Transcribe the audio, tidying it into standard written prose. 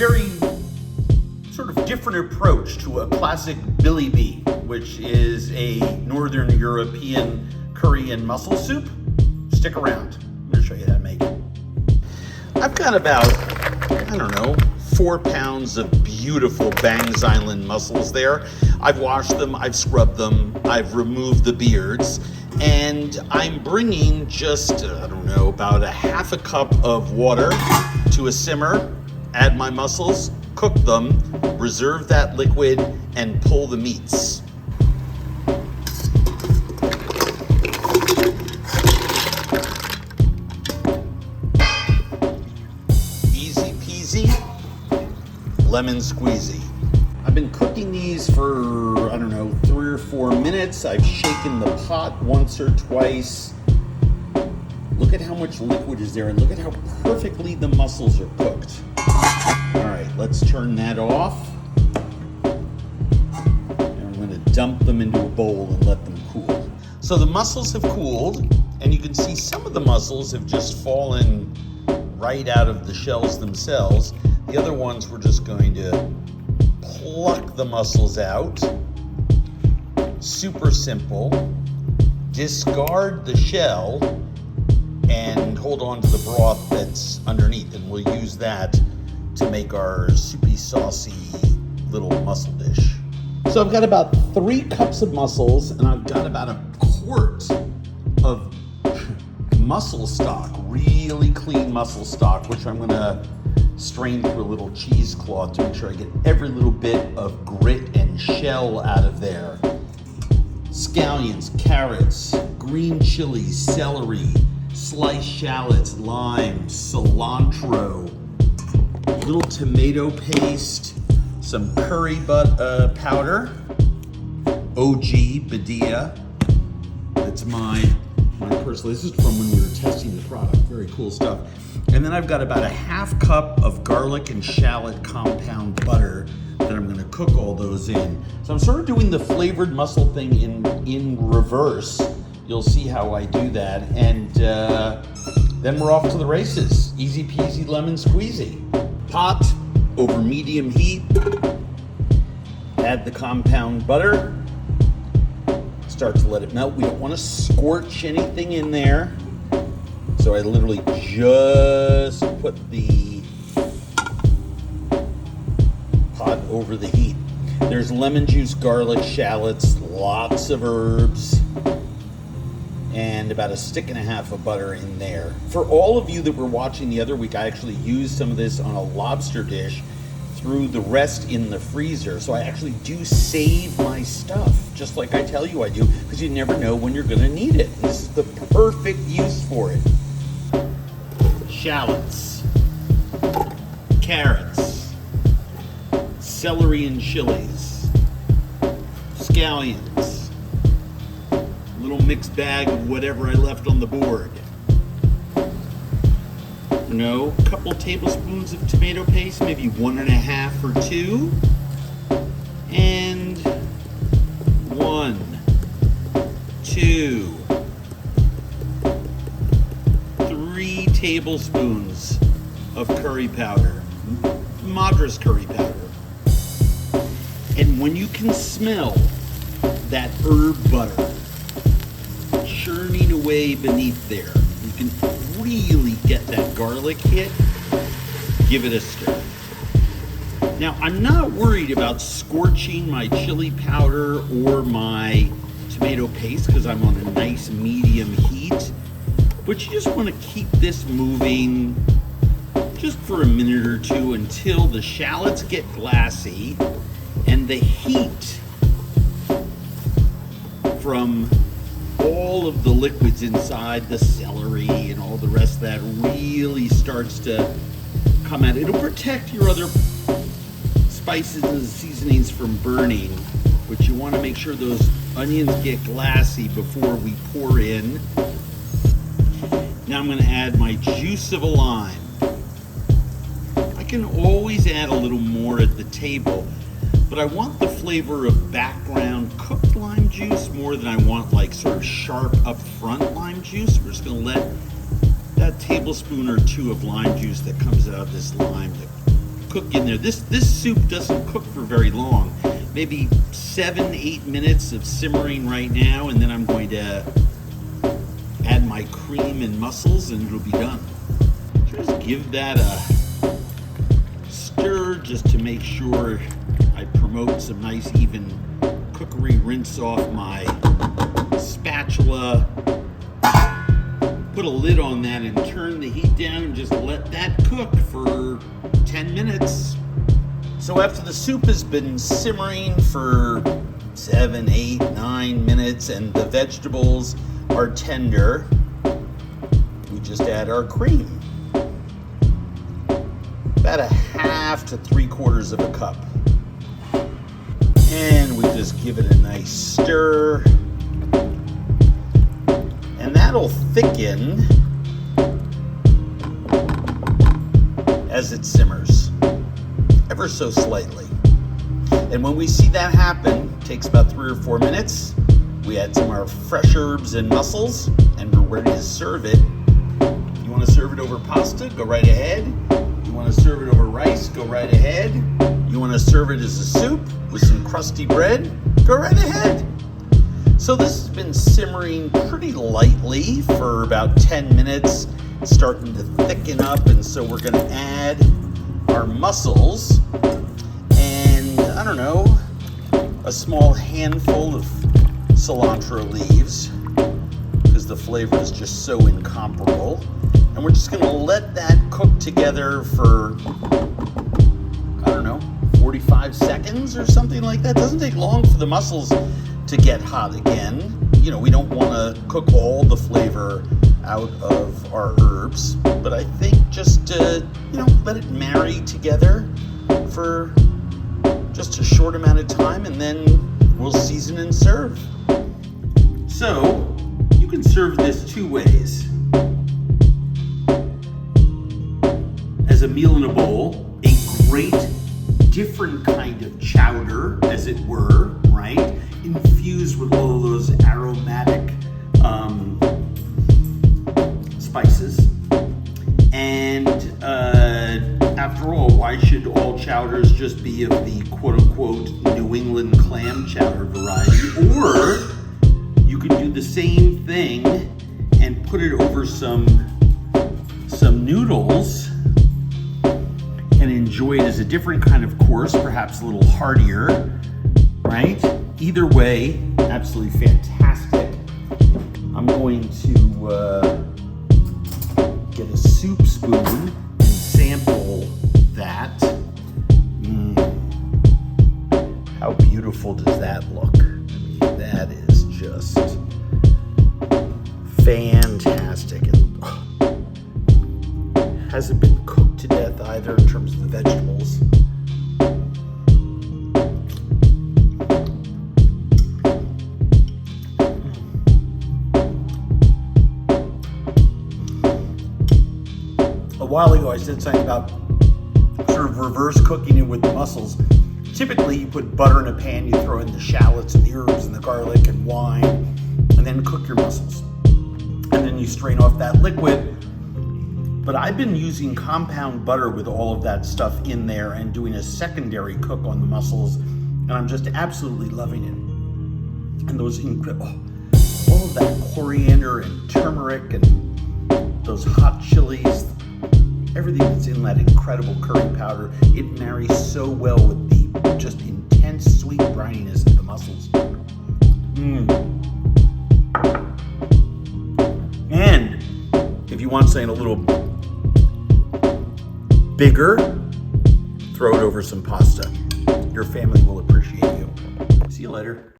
very sort of different approach to a classic Billi Bi, which is a Northern European curry and mussel soup. Stick around. I'm going to show you how to make it. I've got about, 4 pounds of beautiful Bangs Island mussels there. I've washed them, I've scrubbed them, I've removed the beards, and I'm bringing just, about a half a cup of water to a simmer, add my mussels, cook them, reserve that liquid, and pull the meats. Easy peasy, lemon squeezy. I've been cooking these for, 3 or 4 minutes. I've shaken the pot once or twice. Look at how much liquid is there, and look at how perfectly the mussels are cooked. All right, let's turn that off. And I'm gonna dump them into a bowl and let them cool. So the mussels have cooled, and you can see some of the mussels have just fallen right out of the shells themselves. The other ones we're just going to pluck the mussels out. Super simple. Discard the shell and hold on to the broth that's underneath, and we'll use that to make our soupy, saucy little mussel dish. So I've got about 3 cups of mussels, and I've got about a quart of mussel stock, really clean mussel stock, which I'm gonna strain through a little cheesecloth to make sure I get every little bit of grit and shell out of there. Scallions, carrots, green chilies, celery, sliced shallots, lime, cilantro, little tomato paste, some curry powder, OG Badia. That's my personal, this is from when we were testing the product, very cool stuff. And then I've got about a half cup of garlic and shallot compound butter that I'm gonna cook all those in. So I'm sort of doing the flavored mussel thing in reverse. You'll see how I do that. And then we're off to the races. Easy peasy lemon squeezy. Pot over medium heat. Add the compound butter. Start to let it melt. We don't want to scorch anything in there. So I literally just put the pot over the heat. There's lemon juice, garlic, shallots, lots of herbs, and about a stick and a half of butter in there. For all of you that were watching the other week, I actually used some of this on a lobster dish, threw the rest in the freezer. So I actually do save my stuff, just like I tell you I do, because you never know when you're gonna need it. This is the perfect use for it. Shallots, carrots, celery and chilies, scallions, little mixed bag of whatever I left on the board. A couple tablespoons of tomato paste, maybe 1.5 or 2. And 1, 2, 3 tablespoons of curry powder, Madras curry powder. And when you can smell that herb butter churning away beneath there, you can really get that garlic hit, give it a stir. Now, I'm not worried about scorching my chili powder or my tomato paste because I'm on a nice medium heat, but you just want to keep this moving just for a minute or two until the shallots get glassy and the heat from all of the liquids inside the celery and all the rest of that really starts to come out. It'll protect your other spices and seasonings from burning, but you want to make sure those onions get glassy before we pour in. Now I'm going to add my juice of a lime. I can always add a little more at the table, but I want the flavor of background cooked lime juice more than I want like sort of sharp up front lime juice. We're just going to let that tablespoon or 2 of lime juice that comes out of this lime to cook in there. This soup doesn't cook for very long. Maybe 7-8 minutes of simmering right now, and then I'm going to add my cream and mussels and it'll be done. Just give that a stir just to make sure I promote some nice even cookery. Rinse off my spatula, put a lid on that and turn the heat down and just let that cook for 10 minutes. So after the soup has been simmering for 7, 8, 9 minutes and the vegetables are tender, we just add our cream. About a half to 3/4 of a cup. And we just give it a nice stir. And that'll thicken as it simmers, ever so slightly. And when we see that happen, it takes about 3 or 4 minutes. We add some of our fresh herbs and mussels, and we're ready to serve it. You want to serve it over pasta? Go right ahead. You want to serve it over rice? Go right ahead. You want to serve it as a soup with some crusty bread? Go right ahead. So this has been simmering pretty lightly for about 10 minutes. It's starting to thicken up, and so we're going to add our mussels and, I don't know, a small handful of cilantro leaves, because the flavor is just so incomparable. And we're just going to let that cook together for, I don't know, 45 seconds or something like that. It doesn't take long for the mussels to get hot again. You know, we don't want to cook all the flavor out of our herbs, but I think just let it marry together for just a short amount of time, and then we'll season and serve. So you can serve this 2 ways. As a meal in a bowl, a great different kind of chowder, as it were, right? Infused with all of those aromatic spices. And after all, why should all chowders just be of the quote-unquote New England clam chowder variety? Or you could do the same thing and put it over some noodles and enjoy it as a different kind of course, perhaps a little heartier, right? Either way, absolutely fantastic. I'm going to get a soup spoon and sample that. How beautiful does that look? I mean, that is just fantastic. And hasn't been cooked to death either in terms of the vegetables. A while ago I said something about sort of reverse cooking it with the mussels. Typically you put butter in a pan, you throw in the shallots and the herbs and the garlic and wine, and then cook your mussels. And then you strain off that liquid. But I've been using compound butter with all of that stuff in there and doing a secondary cook on the mussels, and I'm just absolutely loving it. And those all of that coriander and turmeric and those hot chilies, everything that's in that incredible curry powder, it marries so well with the just intense sweet brininess of the mussels. And if you want something a little bigger, throw it over some pasta. Your family will appreciate you. See you later.